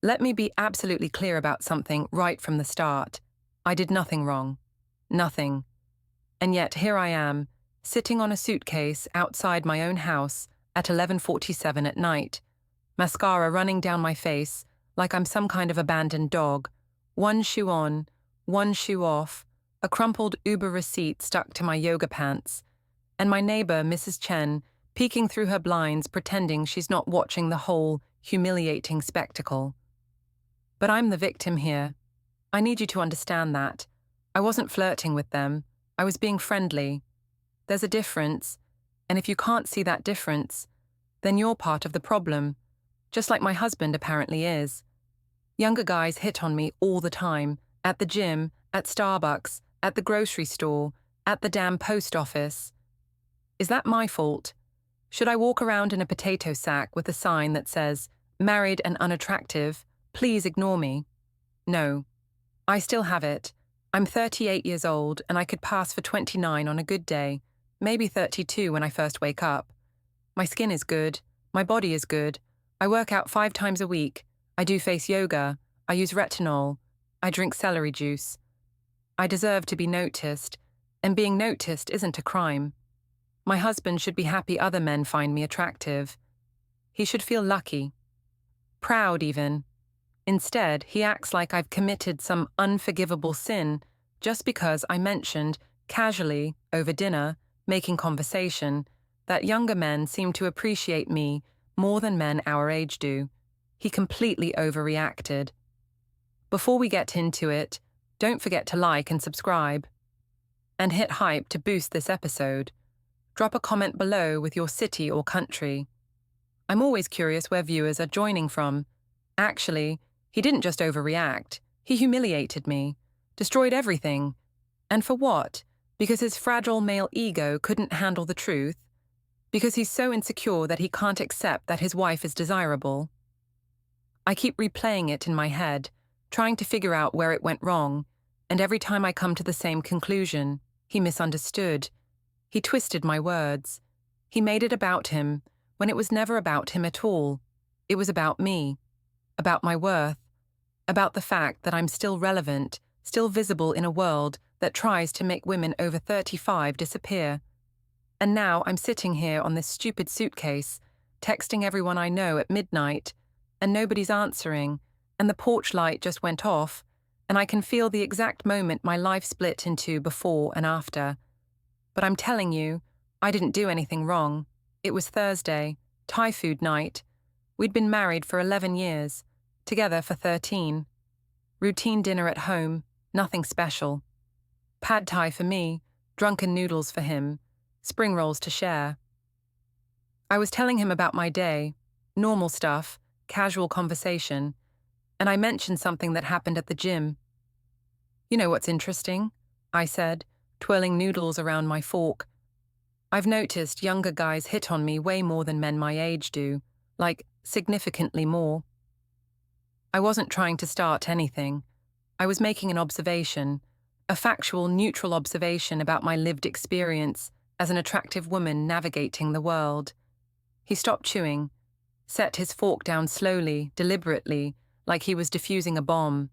Let me be absolutely clear about something right from the start. I did nothing wrong. Nothing. And yet here I am, sitting on a suitcase outside my own house at 11:47 at night, mascara running down my face like I'm some kind of abandoned dog, one shoe on, one shoe off, a crumpled Uber receipt stuck to my yoga pants, and my neighbor, Mrs. Chen, peeking through her blinds pretending she's not watching the whole humiliating spectacle. But I'm the victim here. I need you to understand that. I wasn't flirting with them. I was being friendly. There's a difference, and if you can't see that difference, then you're part of the problem, just like my husband apparently is. Younger guys hit on me all the time, at the gym, at Starbucks, at the grocery store, at the damn post office. Is that my fault? Should I walk around in a potato sack with a sign that says, "Married and unattractive, please ignore me"? No. I still have it. I'm 38 years old and I could pass for 29 on a good day, maybe 32 when I first wake up. My skin is good. My body is good. I work out 5 times a week. I do face yoga. I use retinol. I drink celery juice. I deserve to be noticed, and being noticed isn't a crime. My husband should be happy other men find me attractive. He should feel lucky. Proud, even. Instead, he acts like I've committed some unforgivable sin just because I mentioned, casually, over dinner, making conversation, that younger men seem to appreciate me more than men our age do. He completely overreacted. Before we get into it, don't forget to like and subscribe. And hit hype to boost this episode. Drop a comment below with your city or country. I'm always curious where viewers are joining from. Actually, he didn't just overreact. He humiliated me, destroyed everything. And for what? Because his fragile male ego couldn't handle the truth? Because he's so insecure that he can't accept that his wife is desirable? I keep replaying it in my head, trying to figure out where it went wrong, and every time I come to the same conclusion: he misunderstood. He twisted my words. He made it about him, when it was never about him at all. It was about me, about my worth, about the fact that I'm still relevant, still visible in a world that tries to make women over 35 disappear. And now I'm sitting here on this stupid suitcase, texting everyone I know at midnight, and nobody's answering, and the porch light just went off, and I can feel the exact moment my life split into before and after. But I'm telling you, I didn't do anything wrong. It was Thursday, Thai food night. We'd been married for 11 years, together for 13. Routine dinner at home, nothing special. Pad Thai for me, drunken noodles for him, spring rolls to share. I was telling him about my day, normal stuff, casual conversation, and I mentioned something that happened at the gym. "You know what's interesting?" I said, twirling noodles around my fork. "I've noticed younger guys hit on me way more than men my age do, like significantly more." I wasn't trying to start anything. I was making an observation, a factual, neutral observation about my lived experience as an attractive woman navigating the world. He stopped chewing, set his fork down slowly, deliberately, like he was defusing a bomb.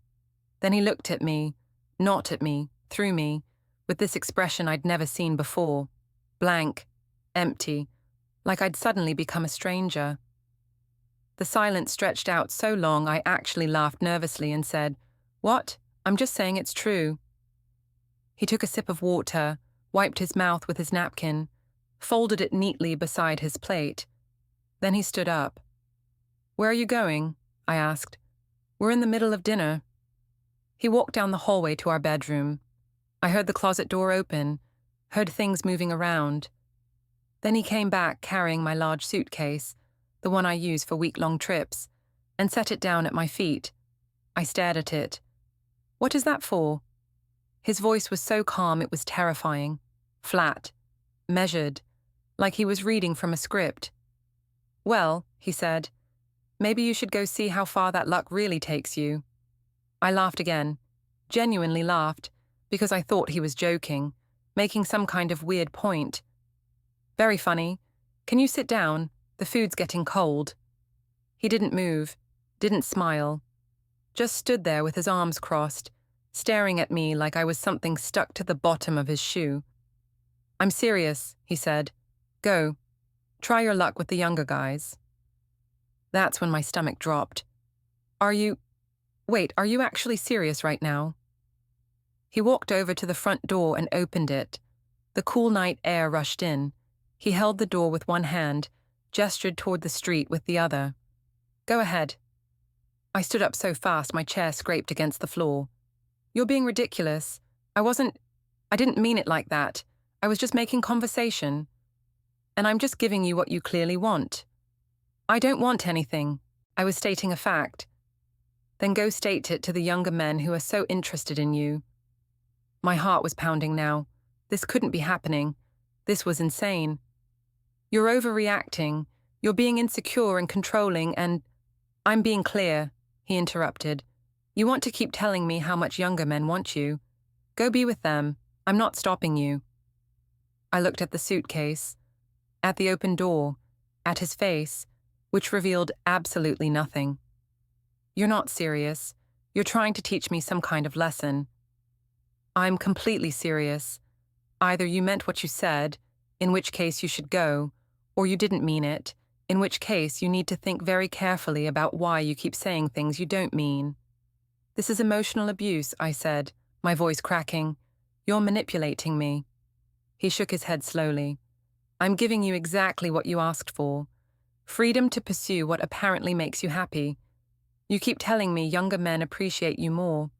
Then he looked at me, not at me, through me, with this expression I'd never seen before. Blank, empty, like I'd suddenly become a stranger. The silence stretched out so long I actually laughed nervously and said, "What? I'm just saying it's true." He took a sip of water, wiped his mouth with his napkin, folded it neatly beside his plate. Then he stood up. "Where are you going?" I asked. "We're in the middle of dinner." He walked down the hallway to our bedroom. I heard the closet door open, heard things moving around. Then he came back carrying my large suitcase, the one I use for week-long trips, and set it down at my feet. I stared at it. "What is that for?" His voice was so calm it was terrifying, flat, measured, like he was reading from a script. "Well," he said, "maybe you should go see how far that luck really takes you." I laughed again, genuinely laughed, because I thought he was joking, making some kind of weird point. "Very funny. Can you sit down? The food's getting cold." He didn't move, didn't smile, just stood there with his arms crossed, staring at me like I was something stuck to the bottom of his shoe. "I'm serious," he said. "Go. Try your luck with the younger guys." That's when my stomach dropped. Are you actually serious right now?" He walked over to the front door and opened it. The cool night air rushed in. He held the door with one hand, gestured toward the street with the other. "Go ahead." I stood up so fast my chair scraped against the floor. "You're being ridiculous. I didn't mean it like that. I was just making conversation. And I'm just giving you what you clearly want." "I don't want anything. I was stating a fact." "Then go state it to the younger men who are so interested in you." My heart was pounding now. This couldn't be happening. This was insane. "You're overreacting. You're being insecure and controlling and—" "I'm being clear," he interrupted. "You want to keep telling me how much younger men want you. Go be with them. I'm not stopping you." I looked at the suitcase, at the open door, at his face, which revealed absolutely nothing. "You're not serious. You're trying to teach me some kind of lesson." "I'm completely serious. Either you meant what you said, in which case you should go, or you didn't mean it, in which case you need to think very carefully about why you keep saying things you don't mean." "This is emotional abuse," I said, my voice cracking. "You're manipulating me." He shook his head slowly. "I'm giving you exactly what you asked for. Freedom to pursue what apparently makes you happy. You keep telling me younger men appreciate you more.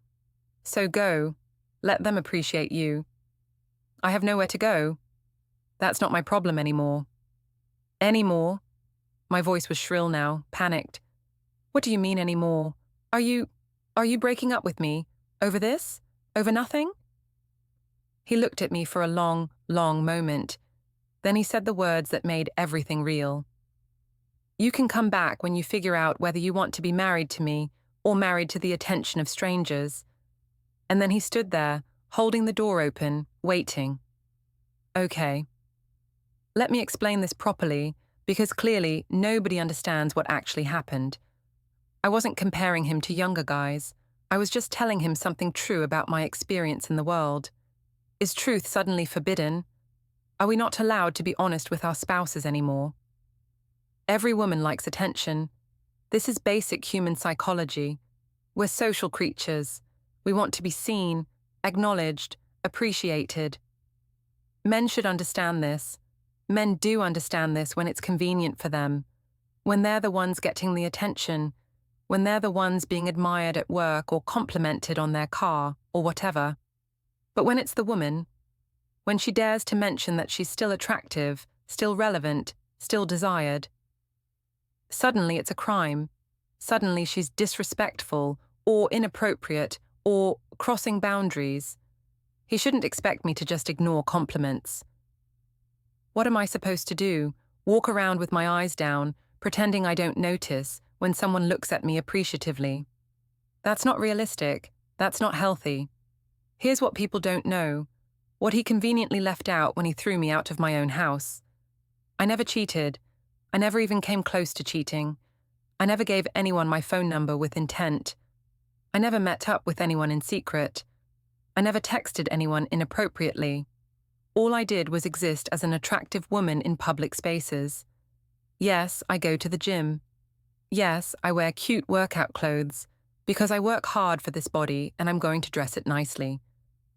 So go. Let them appreciate you." "I have nowhere to go. That's not my problem anymore." "Anymore?" My voice was shrill now, panicked. "What do you mean anymore? Are you breaking up with me? Over this? Over nothing?" He looked at me for a long, long moment. Then he said the words that made everything real. "You can come back when you figure out whether you want to be married to me or married to the attention of strangers." And then he stood there, holding the door open, waiting. "Okay. Let me explain this properly, because clearly nobody understands what actually happened. I wasn't comparing him to younger guys. I was just telling him something true about my experience in the world. Is truth suddenly forbidden? Are we not allowed to be honest with our spouses anymore? Every woman likes attention. This is basic human psychology. We're social creatures. We want to be seen, acknowledged, appreciated. Men should understand this. Men do understand this when it's convenient for them, when they're the ones getting the attention, when they're the ones being admired at work or complimented on their car or whatever. But when it's the woman, when she dares to mention that she's still attractive, still relevant, still desired, suddenly it's a crime. Suddenly she's disrespectful or inappropriate or crossing boundaries. He shouldn't expect me to just ignore compliments. What am I supposed to do? Walk around with my eyes down, pretending I don't notice when someone looks at me appreciatively? That's not realistic. That's not healthy. Here's what people don't know, what he conveniently left out when he threw me out of my own house. I never cheated. I never even came close to cheating. I never gave anyone my phone number with intent. I never met up with anyone in secret. I never texted anyone inappropriately. All I did was exist as an attractive woman in public spaces. Yes, I go to the gym. Yes, I wear cute workout clothes, because I work hard for this body and I'm going to dress it nicely.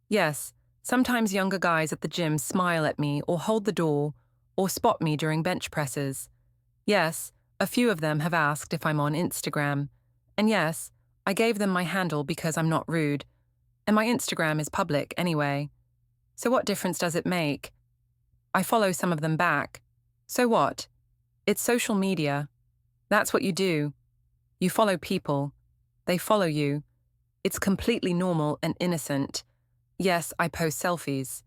Yes, sometimes younger guys at the gym smile at me or hold the door or spot me during bench presses. Yes, a few of them have asked if I'm on Instagram. And yes, I gave them my handle because I'm not rude. And my Instagram is public anyway. So what difference does it make? I follow some of them back. So what? It's social media. That's what you do. You follow people. They follow you. It's completely normal and innocent. Yes, I post selfies.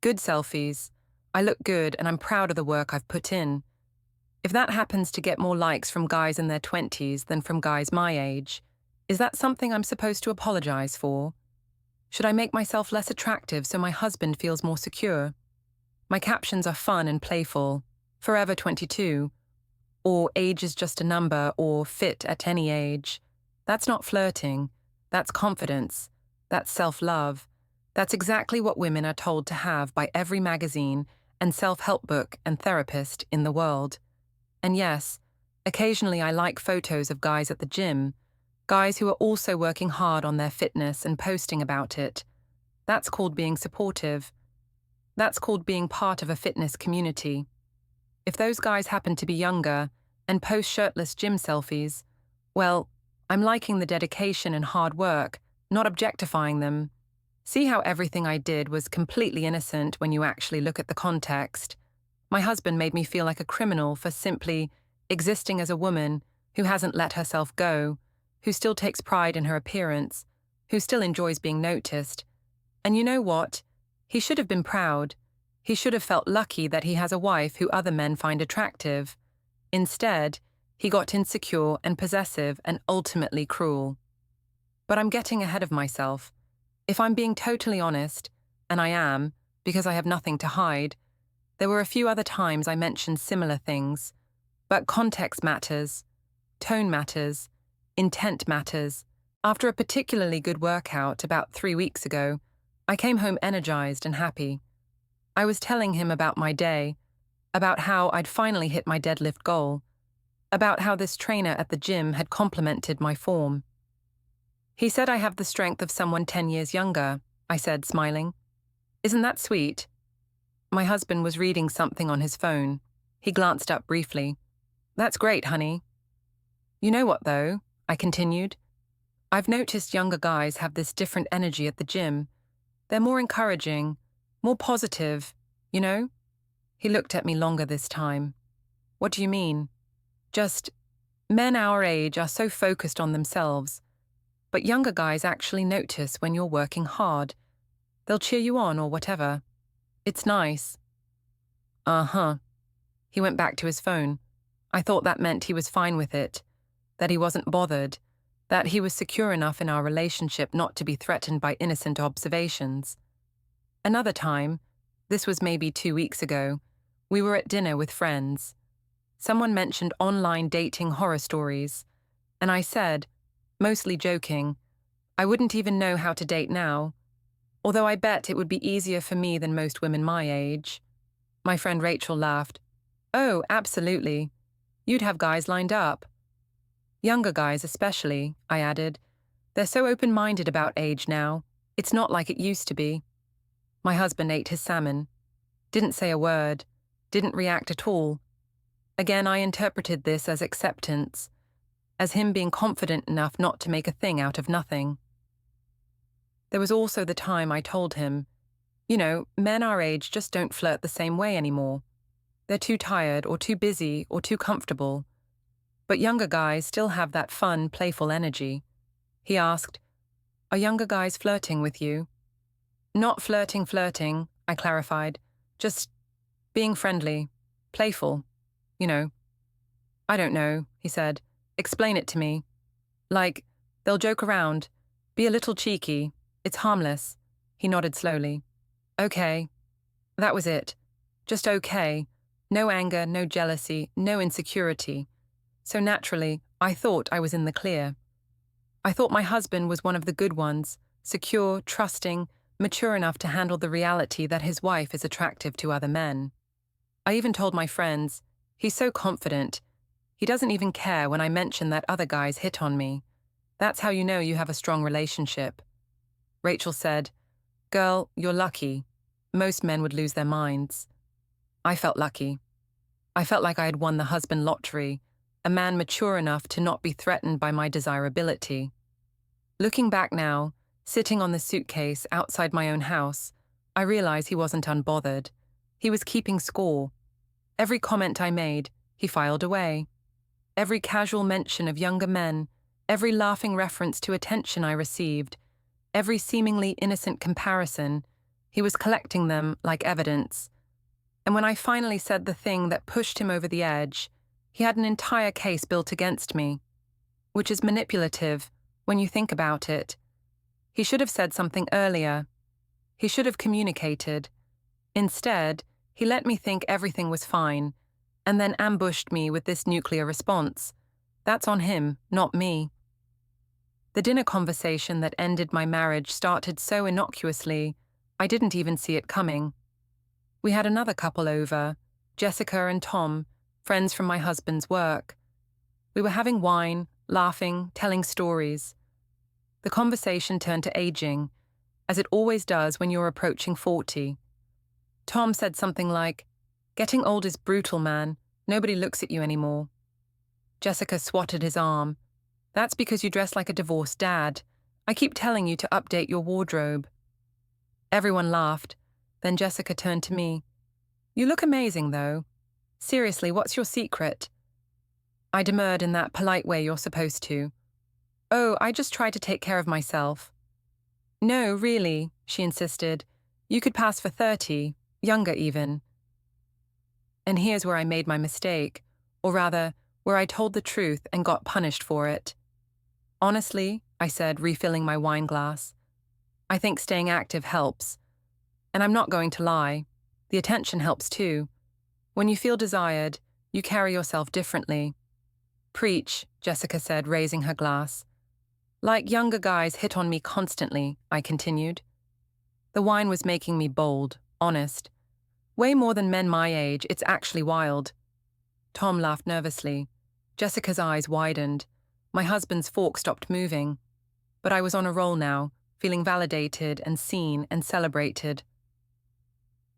Good selfies. I look good and I'm proud of the work I've put in. If that happens to get more likes from guys in their 20s than from guys my age, is that something I'm supposed to apologize for? Should I make myself less attractive so my husband feels more secure? My captions are fun and playful. Forever 22. Or age is just a number, or fit at any age. That's not flirting. That's confidence. That's self-love. That's exactly what women are told to have by every magazine and self-help book and therapist in the world. And yes, occasionally I like photos of guys at the gym, guys who are also working hard on their fitness and posting about it. That's called being supportive. That's called being part of a fitness community. If those guys happen to be younger and post shirtless gym selfies, well, I'm liking the dedication and hard work, not objectifying them. See how everything I did was completely innocent when you actually look at the context? My husband made me feel like a criminal for simply existing as a woman who hasn't let herself go, who still takes pride in her appearance, who still enjoys being noticed. And you know what? He should have been proud. He should have felt lucky that he has a wife who other men find attractive. Instead, he got insecure and possessive and ultimately cruel. But I'm getting ahead of myself. If I'm being totally honest, and I am, because I have nothing to hide, there were a few other times I mentioned similar things. But context matters, tone matters, intent matters. After a particularly good workout about 3 weeks ago, I came home energized and happy. I was telling him about my day, about how I'd finally hit my deadlift goal, about how this trainer at the gym had complimented my form. He said I have the strength of someone 10 years younger, I said, smiling. Isn't that sweet? My husband was reading something on his phone. He glanced up briefly. That's great, honey. You know what, though? I continued. I've noticed younger guys have this different energy at the gym. They're more encouraging, more positive, you know? He looked at me longer this time. What do you mean? Just, men our age are so focused on themselves. But younger guys actually notice when you're working hard. They'll cheer you on or whatever. It's nice. Uh-huh. He went back to his phone. I thought that meant he was fine with it, that he wasn't bothered, that he was secure enough in our relationship not to be threatened by innocent observations. Another time, this was maybe 2 weeks ago, we were at dinner with friends. Someone mentioned online dating horror stories, and I said, mostly joking, I wouldn't even know how to date now, although I bet it would be easier for me than most women my age. My friend Rachel laughed. Oh, absolutely. You'd have guys lined up. Younger guys especially, I added. They're so open-minded about age now. It's not like it used to be. My husband ate his salmon. Didn't say a word. Didn't react at all. Again, I interpreted this as acceptance, as him being confident enough not to make a thing out of nothing. There was also the time I told him, you know, men our age just don't flirt the same way anymore. They're too tired or too busy or too comfortable. But younger guys still have that fun, playful energy. He asked, are younger guys flirting with you? Not flirting, I clarified. Just being friendly, playful, you know. I don't know, he said. Explain it to me. Like, they'll joke around, be a little cheeky, it's harmless. He nodded slowly. Okay. That was it. Just okay. No anger, no jealousy, no insecurity. So naturally, I thought I was in the clear. I thought my husband was one of the good ones, secure, trusting, mature enough to handle the reality that his wife is attractive to other men. I even told my friends, he's so confident. He doesn't even care when I mention that other guys hit on me. That's how you know you have a strong relationship. Rachel said, Girl, you're lucky. Most men would lose their minds. I felt lucky. I felt like I had won the husband lottery, a man mature enough to not be threatened by my desirability. Looking back now, sitting on the suitcase outside my own house, I realize he wasn't unbothered. He was keeping score. Every comment I made, he filed away. Every casual mention of younger men, every laughing reference to attention I received, every seemingly innocent comparison, he was collecting them like evidence. And when I finally said the thing that pushed him over the edge, he had an entire case built against me, which is manipulative when you think about it. He should have said something earlier. He should have communicated. Instead, he let me think everything was fine, and then ambushed me with this nuclear response. That's on him, not me. The dinner conversation that ended my marriage started so innocuously, I didn't even see it coming. We had another couple over, Jessica and Tom, friends from my husband's work. We were having wine, laughing, telling stories. The conversation turned to aging, as it always does when you're approaching 40. Tom said something like, "Getting old is brutal, man. Nobody looks at you anymore." Jessica swatted his arm. "That's because you dress like a divorced dad. I keep telling you to update your wardrobe." Everyone laughed. Then Jessica turned to me. "You look amazing, though. Seriously, what's your secret?" I demurred in that polite way you're supposed to. "Oh, I just try to take care of myself." "No, really," she insisted. "You could pass for 30, younger even." And here's where I made my mistake, or rather, where I told the truth and got punished for it. "Honestly," I said, refilling my wine glass, "I think staying active helps. And I'm not going to lie. The attention helps too. When you feel desired, you carry yourself differently." "Preach," Jessica said, raising her glass. "Like younger guys hit on me constantly," I continued. The wine was making me bold, honest. "Way more than men my age, it's actually wild." Tom laughed nervously. Jessica's eyes widened. My husband's fork stopped moving. But I was on a roll now, feeling validated and seen and celebrated.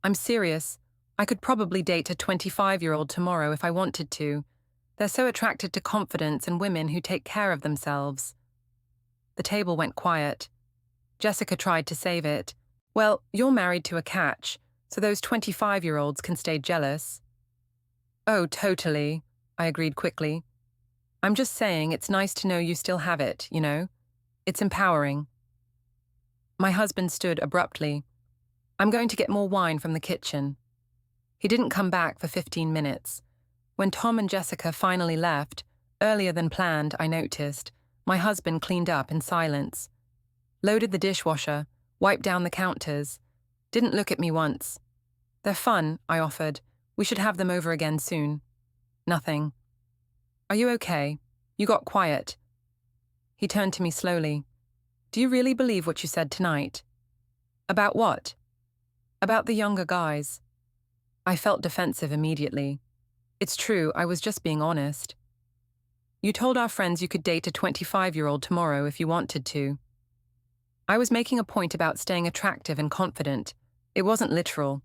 "I'm serious. I could probably date a 25-year-old tomorrow if I wanted to. They're so attracted to confidence and women who take care of themselves." The table went quiet. Jessica tried to save it. "Well, you're married to a catch, so those 25-year-olds can stay jealous." "Oh, totally," I agreed quickly. "I'm just saying it's nice to know you still have it, you know? It's empowering." My husband stood abruptly. "I'm going to get more wine from the kitchen." He didn't come back for 15 minutes. When Tom and Jessica finally left, earlier than planned, I noticed, my husband cleaned up in silence. Loaded the dishwasher, wiped down the counters. Didn't look at me once. "They're fun," I offered. "We should have them over again soon." Nothing. "Are you okay? You got quiet." He turned to me slowly. "Do you really believe what you said tonight?" "About what?" "About the younger guys." I felt defensive immediately. "It's true, I was just being honest." "You told our friends you could date a 25-year-old tomorrow if you wanted to." I was making a point about staying attractive and confident. It wasn't literal.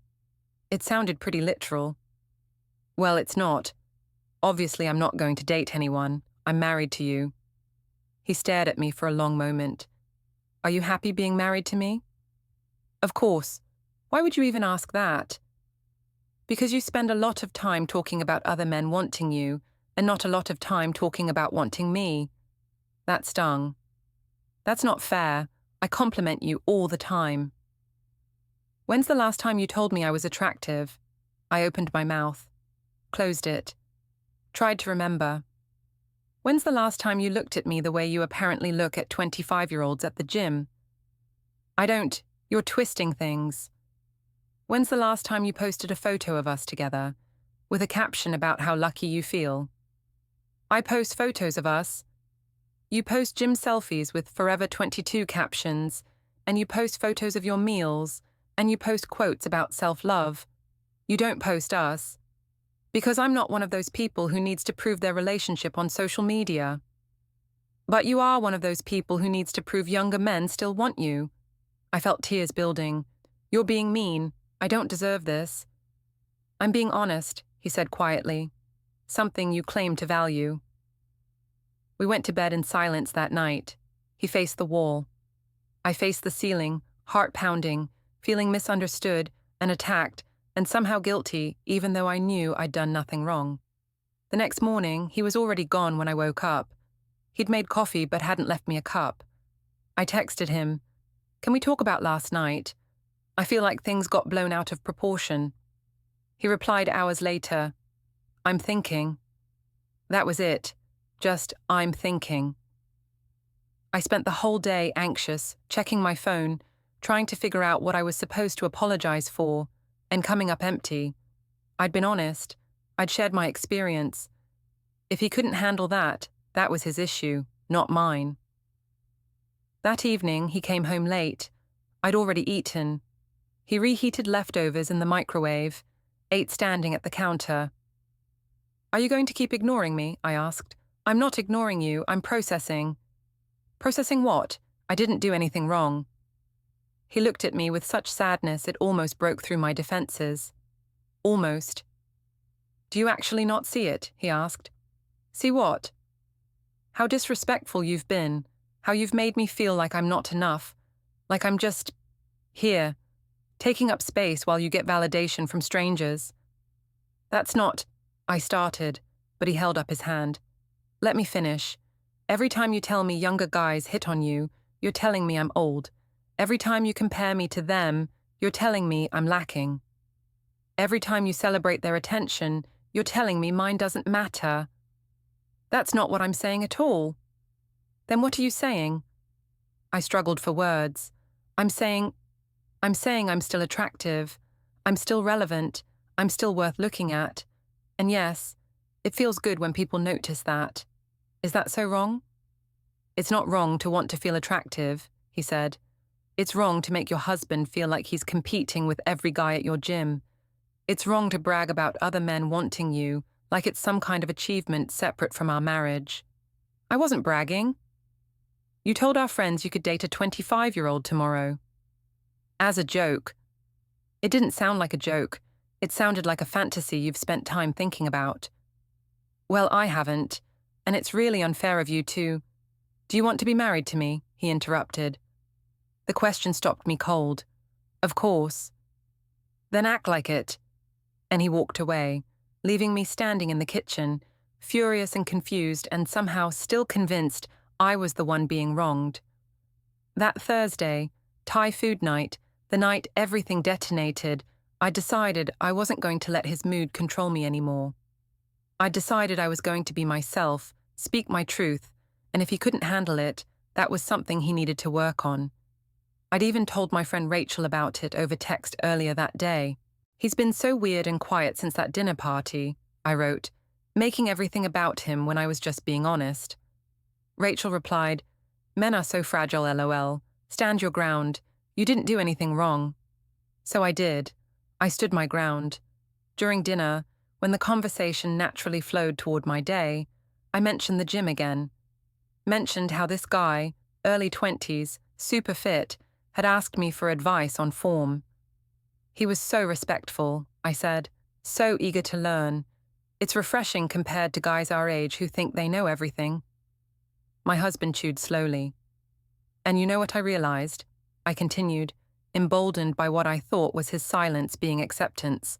It sounded pretty literal. "Well, it's not. Obviously, I'm not going to date anyone. I'm married to you." He stared at me for a long moment. "Are you happy being married to me?" "Of course. Why would you even ask that?" "Because you spend a lot of time talking about other men wanting you, and not a lot of time talking about wanting me." That stung. "That's not fair. I compliment you all the time." "When's the last time you told me I was attractive?" I opened my mouth. Closed it. Tried to remember. "When's the last time you looked at me the way you apparently look at 25-year-olds at the gym?" "I don't. You're twisting things." "When's the last time you posted a photo of us together, with a caption about how lucky you feel?" "I post photos of us." "You post gym selfies with Forever 22 captions, and you post photos of your meals, and you post quotes about self-love. You don't post us. Because I'm not one of those people who needs to prove their relationship on social media." "But you are one of those people who needs to prove younger men still want you." I felt tears building. "You're being mean. I don't deserve this." "I'm being honest," he said quietly. "Something you claim to value." We went to bed in silence that night. He faced the wall. I faced the ceiling, heart pounding, feeling misunderstood and attacked, and somehow guilty, even though I knew I'd done nothing wrong. The next morning, he was already gone when I woke up. He'd made coffee but hadn't left me a cup. I texted him, "Can we talk about last night? I feel like things got blown out of proportion." He replied hours later, "I'm thinking." That was it. Just, "I'm thinking." I spent the whole day anxious, checking my phone, trying to figure out what I was supposed to apologize for, and coming up empty. I'd been honest. I'd shared my experience. If he couldn't handle that, that was his issue, not mine. That evening, he came home late. I'd already eaten. He reheated leftovers in the microwave, ate standing at the counter. "Are you going to keep ignoring me?" I asked. "I'm not ignoring you, I'm processing." "Processing what? I didn't do anything wrong." He looked at me with such sadness it almost broke through my defenses. Almost. "Do you actually not see it?" he asked. "See what?" "How disrespectful you've been, how you've made me feel like I'm not enough, like I'm just here, taking up space while you get validation from strangers." "That's not—" I started, but he held up his hand. "Let me finish. Every time you tell me younger guys hit on you, you're telling me I'm old. Every time you compare me to them, you're telling me I'm lacking. Every time you celebrate their attention, you're telling me mine doesn't matter." "That's not what I'm saying at all." "Then what are you saying?" I struggled for words. I'm saying I'm still attractive. I'm still relevant. I'm still worth looking at. And yes, it feels good when people notice that. Is that so wrong?" "It's not wrong to want to feel attractive," he said. "It's wrong to make your husband feel like he's competing with every guy at your gym. It's wrong to brag about other men wanting you like it's some kind of achievement separate from our marriage." "I wasn't bragging." "You told our friends you could date a 25-year-old tomorrow." "As a joke." "It didn't sound like a joke. It sounded like a fantasy you've spent time thinking about." "Well, I haven't, and it's really unfair of you to—" "Do you want to be married to me?" he interrupted. The question stopped me cold. "Of course." "Then act like it." And he walked away, leaving me standing in the kitchen, furious and confused and somehow still convinced I was the one being wronged. That Thursday, Thai food night, the night everything detonated, I decided I wasn't going to let his mood control me anymore. I decided I was going to be myself, speak my truth, and if he couldn't handle it, that was something he needed to work on. I'd even told my friend Rachel about it over text earlier that day. "He's been so weird and quiet since that dinner party," I wrote, making everything about him when I was just being honest. Rachel replied, "Men are so fragile, LOL. Stand your ground. You didn't do anything wrong." So I did. I stood my ground. During dinner, when the conversation naturally flowed toward my day, I mentioned the gym again. Mentioned how this guy, early 20s, super fit, had asked me for advice on form. He was so respectful, I said, so eager to learn. It's refreshing compared to guys our age who think they know everything. My husband chewed slowly. "And you know what I realized?" I continued, emboldened by what I thought was his silence being acceptance.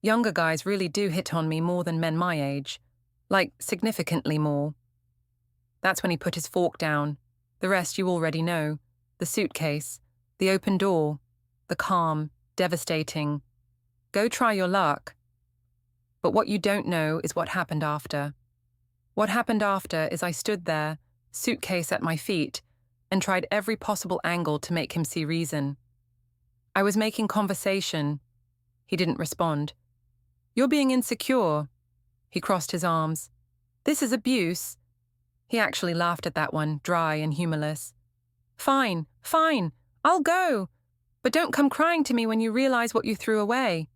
"Younger guys really do hit on me more than men my age. Like, significantly more." That's when he put his fork down. The rest you already know. The suitcase, the open door, the calm, devastating. Go try your luck. But what you don't know is what happened after. What happened after is I stood there, suitcase at my feet, and tried every possible angle to make him see reason. I was making conversation. He didn't respond. "You're being insecure." He crossed his arms. "This is abuse." He actually laughed at that one, dry and humorless. Fine, I'll go. But don't come crying to me when you realize what you threw away."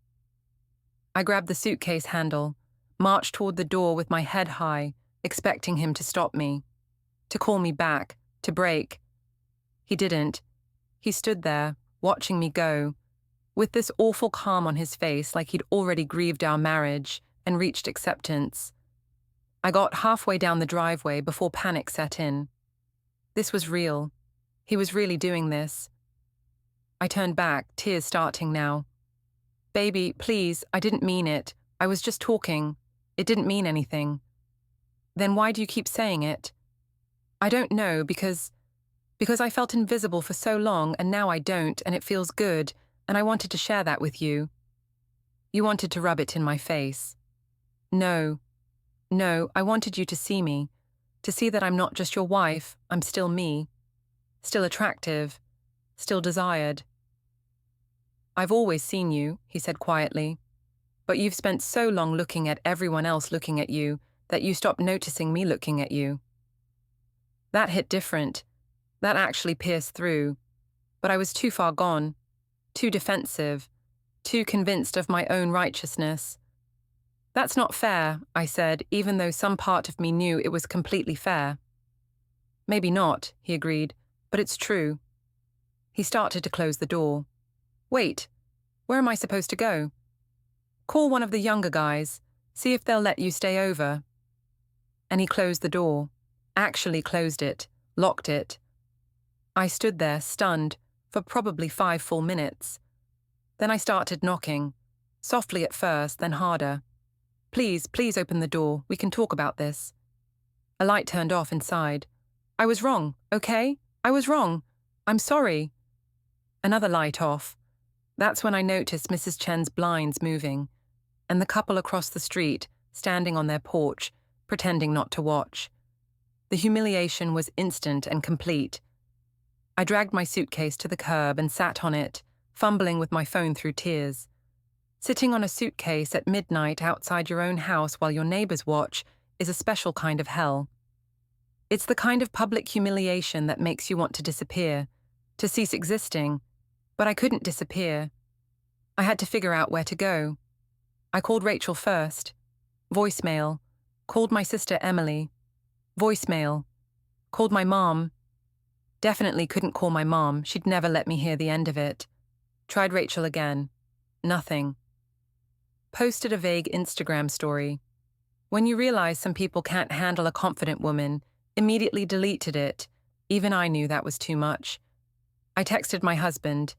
I grabbed the suitcase handle, marched toward the door with my head high, expecting him to stop me, to call me back, to break. He didn't. He stood there, watching me go, with this awful calm on his face like he'd already grieved our marriage and reached acceptance. I got halfway down the driveway before panic set in. This was real. He was really doing this. I turned back, tears starting now. "Baby, please, I didn't mean it. I was just talking. It didn't mean anything." "Then why do you keep saying it?" "I don't know, because I felt invisible for so long and now I don't and it feels good and I wanted to share that with you." "You wanted to rub it in my face." No, I wanted you to see me, to see that I'm not just your wife, I'm still me. Still attractive, still desired." "I've always seen you," he said quietly, "but you've spent so long looking at everyone else looking at you that you stopped noticing me looking at you." That hit different. That actually pierced through, but I was too far gone, too defensive, too convinced of my own righteousness. That's not fair, I said, even though some part of me knew it was completely fair. Maybe not, he agreed, but it's true. He started to close the door. Wait, where am I supposed to go? Call one of the younger guys, see if they'll let you stay over. And he closed the door, actually closed it, locked it. I stood there, stunned, for probably 5 full minutes. Then I started knocking, softly at first, then harder. Please, please open the door, we can talk about this. A light turned off inside. I was wrong, okay? I was wrong. I'm sorry. Another light off. That's when I noticed Mrs. Chen's blinds moving, and the couple across the street, standing on their porch, pretending not to watch. The humiliation was instant and complete. I dragged my suitcase to the curb and sat on it, fumbling with my phone through tears. Sitting on a suitcase at midnight outside your own house while your neighbors watch is a special kind of hell. It's the kind of public humiliation that makes you want to disappear, to cease existing, but I couldn't disappear. I had to figure out where to go. I called Rachel first. Voicemail. Called my sister Emily. Voicemail. Called my mom. Definitely couldn't call my mom, she'd never let me hear the end of it. Tried Rachel again. Nothing. Posted a vague Instagram story. When you realize some people can't handle a confident woman, immediately deleted it. Even I knew that was too much. I texted my husband.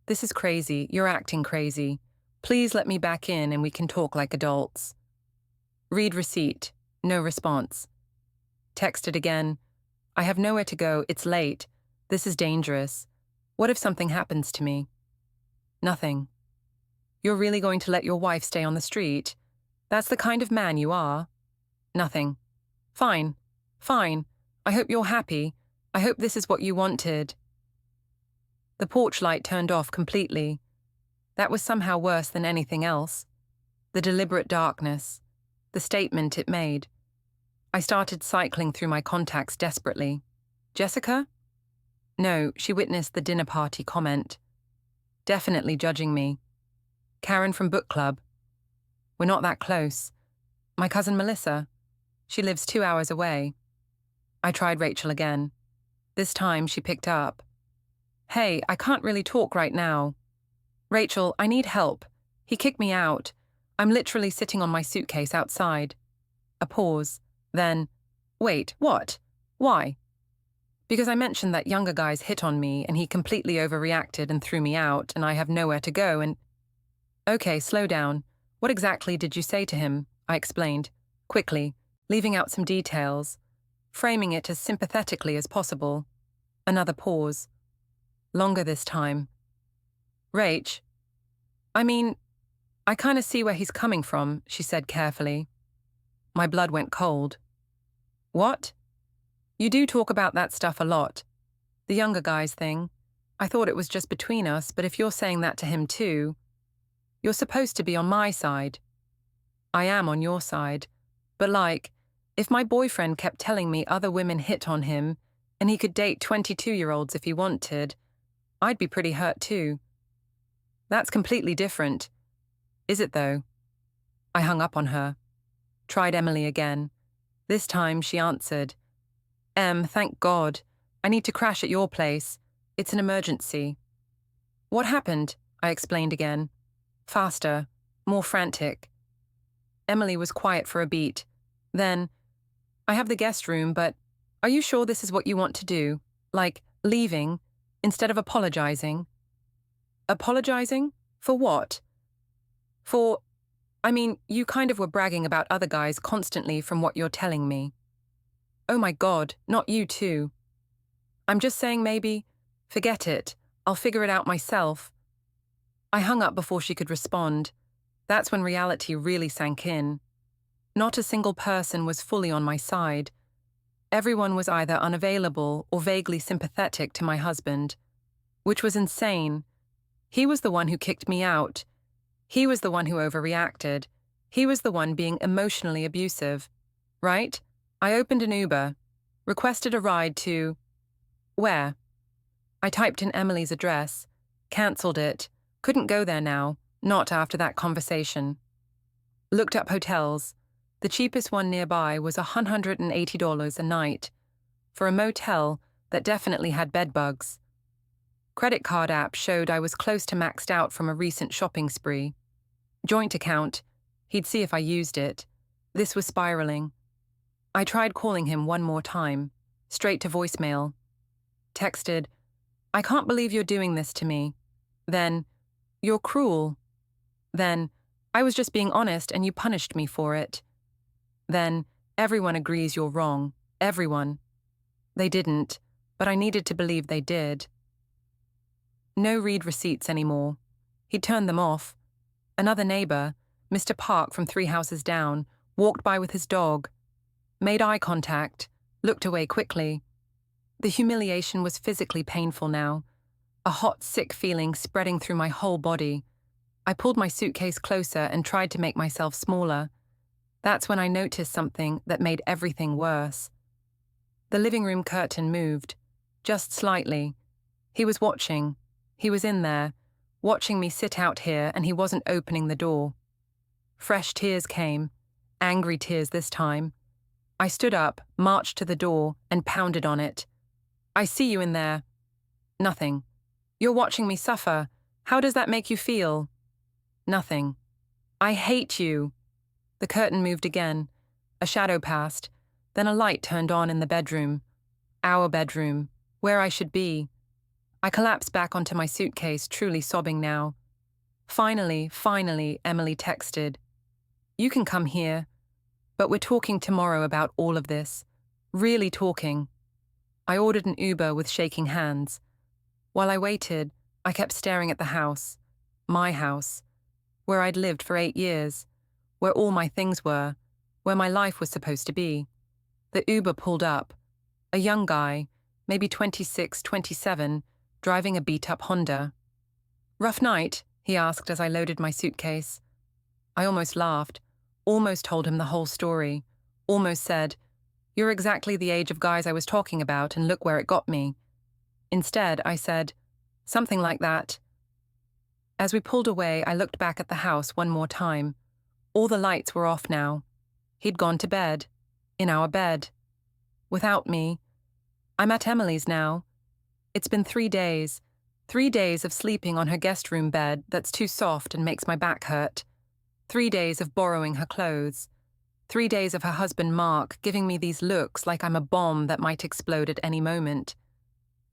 This is crazy, you're acting crazy. Please let me back in and we can talk like adults. Read receipt. No response. Texted again. I have nowhere to go, it's late. This is dangerous. What if something happens to me? Nothing. You're really going to let your wife stay on the street? That's the kind of man you are. Nothing. Fine. Fine. I hope you're happy. I hope this is what you wanted. The porch light turned off completely. That was somehow worse than anything else. The deliberate darkness. The statement it made. I started cycling through my contacts desperately. Jessica? No, she witnessed the dinner party comment. Definitely judging me. Karen from book club. We're not that close. My cousin Melissa. She lives 2 hours away. I tried Rachel again. This time she picked up. Hey, I can't really talk right now. Rachel, I need help. He kicked me out. I'm literally sitting on my suitcase outside. A pause. Then, wait, what? Why? Because I mentioned that younger guys hit on me and he completely overreacted and threw me out and I have nowhere to go and... Okay, slow down. What exactly did you say to him? I explained, quickly, leaving out some details, framing it as sympathetically as possible. Another pause. Longer this time. Rach, I mean, I kind of see where he's coming from, she said carefully. My blood went cold. What? You do talk about that stuff a lot. The younger guys thing. I thought it was just between us, but if you're saying that to him too, you're supposed to be on my side. I am on your side. But like, if my boyfriend kept telling me other women hit on him, and he could date 22-year-olds if he wanted, I'd be pretty hurt too. That's completely different. Is it though? I hung up on her. Tried Emily again. This time she answered. Thank God. I need to crash at your place. It's an emergency. What happened? I explained again. Faster, more frantic. Emily was quiet for a beat. Then, I have the guest room, but are you sure this is what you want to do? Like, leaving, instead of apologizing? Apologizing? For what? You kind of were bragging about other guys constantly from what you're telling me. Oh my God, not you too. I'm just saying maybe, forget it, I'll figure it out myself. I hung up before she could respond. That's when reality really sank in. Not a single person was fully on my side. Everyone was either unavailable or vaguely sympathetic to my husband, which was insane. He was the one who kicked me out. He was the one who overreacted. He was the one being emotionally abusive. Right? I opened an Uber, requested a ride to... Where? I typed in Emily's address, cancelled it, couldn't go there now, not after that conversation. Looked up hotels. The cheapest one nearby was $180 a night, for a motel that definitely had bedbugs. Credit card app showed I was close to maxed out from a recent shopping spree. Joint account, he'd see if I used it. This was spiraling. I tried calling him one more time, straight to voicemail. Texted, "I can't believe you're doing this to me." Then, "You're cruel." Then, "I was just being honest and you punished me for it." Then, "Everyone agrees you're wrong. Everyone." They didn't, but I needed to believe they did. No read receipts anymore. He'd turned them off. Another neighbor, Mr. Park from 3 houses down, walked by with his dog, made eye contact, looked away quickly. The humiliation was physically painful now, a hot, sick feeling spreading through my whole body. I pulled my suitcase closer and tried to make myself smaller. That's when I noticed something that made everything worse. The living room curtain moved, just slightly. He was watching. He was in there, watching me sit out here, and he wasn't opening the door. Fresh tears came, angry tears this time. I stood up, marched to the door, and pounded on it. "I see you in there." "Nothing." "You're watching me suffer. How does that make you feel?" "Nothing." "I hate you." The curtain moved again. A shadow passed. Then a light turned on in the bedroom. Our bedroom, where I should be. I collapsed back onto my suitcase, truly sobbing now. Finally, Emily texted, "You can come here, but we're talking tomorrow about all of this. Really talking." I ordered an Uber with shaking hands. While I waited, I kept staring at the house, my house, where I'd lived for 8 years, where all my things were, where my life was supposed to be. The Uber pulled up. A young guy, maybe 26, 27, driving a beat-up Honda. "Rough night?" he asked as I loaded my suitcase. I almost laughed, almost told him the whole story, almost said, "You're exactly the age of guys I was talking about, and look where it got me." Instead, I said, "Something like that." As we pulled away, I looked back at the house one more time. All the lights were off now. He'd gone to bed. In our bed. Without me. I'm at Emily's now. It's been 3 days. 3 days of sleeping on her guest room bed that's too soft and makes my back hurt. 3 days of borrowing her clothes. 3 days of her husband Mark giving me these looks like I'm a bomb that might explode at any moment.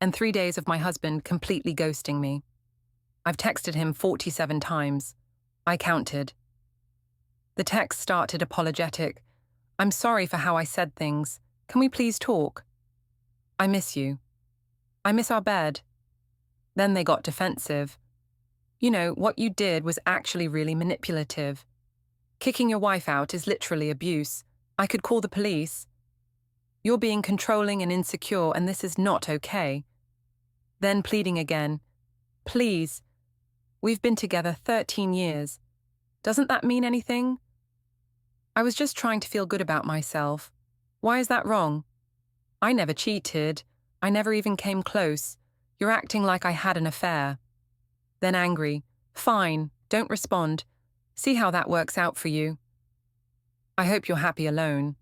And 3 days of my husband completely ghosting me. I've texted him 47 times. I counted. The text started apologetic. "I'm sorry for how I said things. Can we please talk? I miss you. I miss our bed." Then they got defensive. "You know, what you did was actually really manipulative. Kicking your wife out is literally abuse. I could call the police. You're being controlling and insecure, and this is not okay." Then pleading again. "Please. We've been together 13 years. Doesn't that mean anything?" I was just trying to feel good about myself. Why is that wrong? I never cheated. I never even came close. You're acting like I had an affair. Then angry. "Fine, don't respond. See how that works out for you. I hope you're happy alone.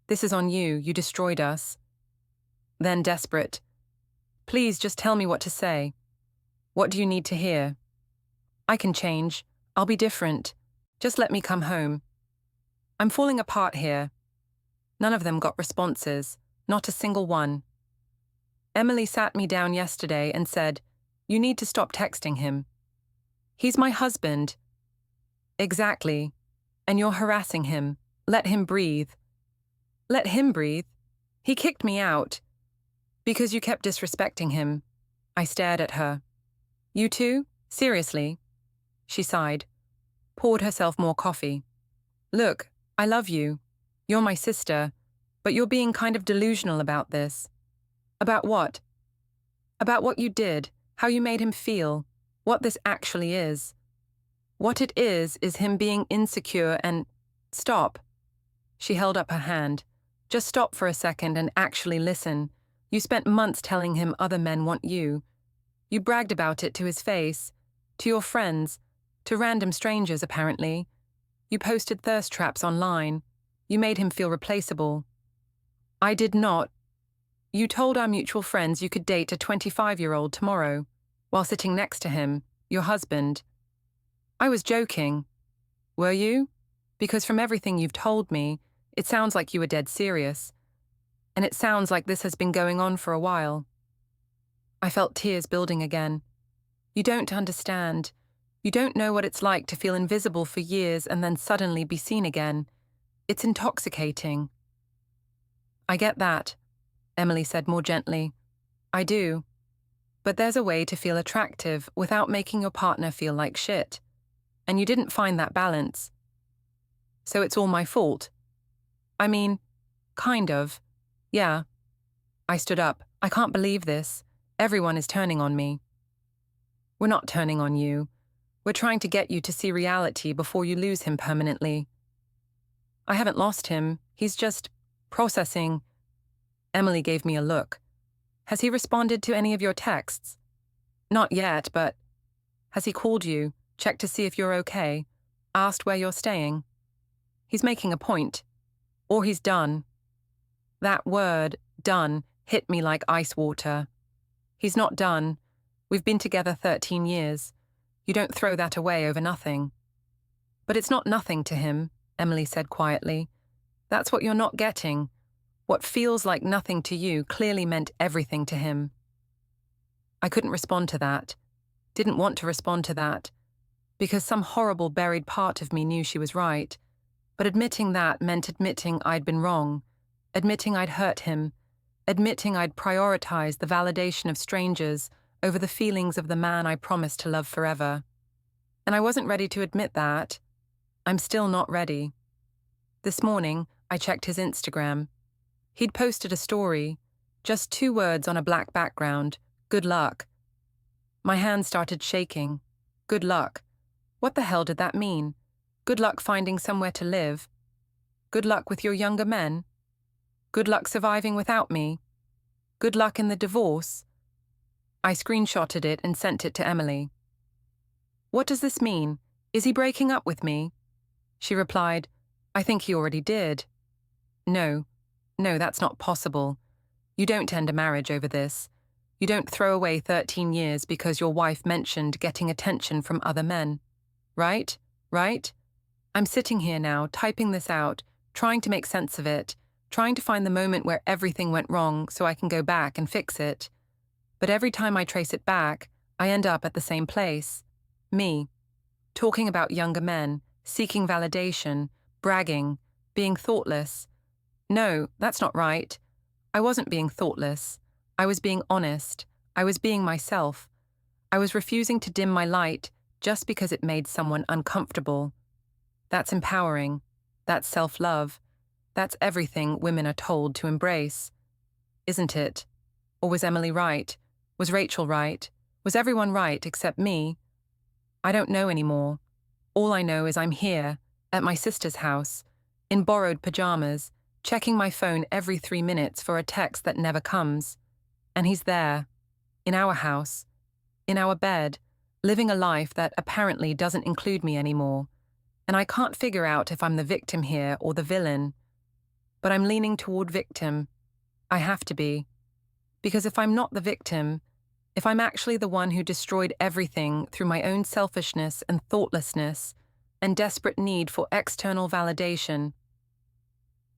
This is on you. You destroyed us." Then desperate. "Please just tell me what to say. What do you need to hear? I can change. I'll be different. Just let me come home. I'm falling apart here." None of them got responses. Not a single one. Emily sat me down yesterday and said, "You need to stop texting him. He's my husband." "Exactly. And you're harassing him. Let him breathe." "Let him breathe? He kicked me out." "Because you kept disrespecting him." I stared at her. "You too? Seriously?" She sighed, poured herself more coffee. "Look, I love you. You're my sister, but you're being kind of delusional about this." "About what?" "About what you did, how you made him feel, what this actually is. What it is him being insecure and—" "Stop." She held up her hand. "Just stop for a second and actually listen. You spent months telling him other men want you. You bragged about it to his face, to your friends, to random strangers apparently. You posted thirst traps online. You made him feel replaceable. I did not. You told our mutual friends you could date a 25-year-old tomorrow, while sitting next to him, your husband. I was joking. Were you? Because from everything you've told me, it sounds like you were dead serious. And it sounds like this has been going on for a while. I felt tears building again. You don't understand. You don't know what it's like to feel invisible for years and then suddenly be seen again. It's intoxicating. I get that, Emily said more gently. I do. But there's a way to feel attractive without making your partner feel like shit. And you didn't find that balance. So it's all my fault. I mean, kind of. Yeah. I stood up. I can't believe this. Everyone is turning on me. We're not turning on you. We're trying to get you to see reality before you lose him permanently. I haven't lost him. He's just processing. Emily gave me a look. Has he responded to any of your texts? Not yet, but has he called you, checked to see if you're okay, asked where you're staying? He's making a point. Or he's done. That word, done, hit me like ice water. He's not done. We've been together 13 years. You don't throw that away over nothing. But it's not nothing to him, Emily said quietly. That's what you're not getting. What feels like nothing to you clearly meant everything to him. I couldn't respond to that. Didn't want to respond to that. Because some horrible buried part of me knew she was right. But admitting that meant admitting I'd been wrong. Admitting I'd hurt him. Admitting I'd prioritized the validation of strangers over the feelings of the man I promised to love forever. And I wasn't ready to admit that. I'm still not ready. This morning, I checked his Instagram. He'd posted a story, just 2 words on a black background, good luck. My hand started shaking. Good luck. What the hell did that mean? Good luck finding somewhere to live? Good luck with your younger men? Good luck surviving without me? Good luck in the divorce? I screenshotted it and sent it to Emily. What does this mean? Is he breaking up with me? She replied, I think he already did. No, that's not possible. You don't end a marriage over this. You don't throw away 13 years because your wife mentioned getting attention from other men. Right? I'm sitting here now, typing this out, trying to make sense of it, trying to find the moment where everything went wrong so I can go back and fix it. But every time I trace it back, I end up at the same place. Me. Talking about younger men, seeking validation, bragging, being thoughtless. No, that's not right. I wasn't being thoughtless. I was being honest. I was being myself. I was refusing to dim my light just because it made someone uncomfortable. That's empowering. That's self-love. That's everything women are told to embrace. Isn't it? Or was Emily right? Was Rachel right? Was everyone right except me? I don't know anymore. All I know is I'm here, at my sister's house, in borrowed pajamas, checking my phone every 3 minutes for a text that never comes. And he's there, in our house, in our bed, living a life that apparently doesn't include me anymore. And I can't figure out if I'm the victim here or the villain. But I'm leaning toward victim. I have to be. Because if I'm not the victim, if I'm actually the one who destroyed everything through my own selfishness and thoughtlessness and desperate need for external validation,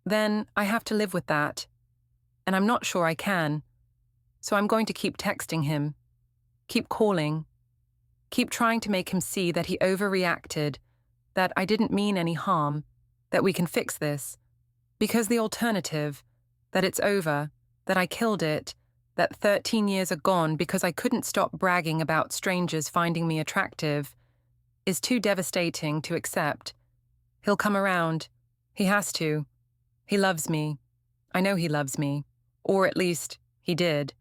then I have to live with that. And I'm not sure I can. So I'm going to keep texting him, keep calling, keep trying to make him see that he overreacted, that I didn't mean any harm, that we can fix this. Because the alternative, that it's over, that I killed it, that 13 years are gone because I couldn't stop bragging about strangers finding me attractive, is too devastating to accept. He'll come around. He has to. He loves me. I know he loves me. Or at least, he did.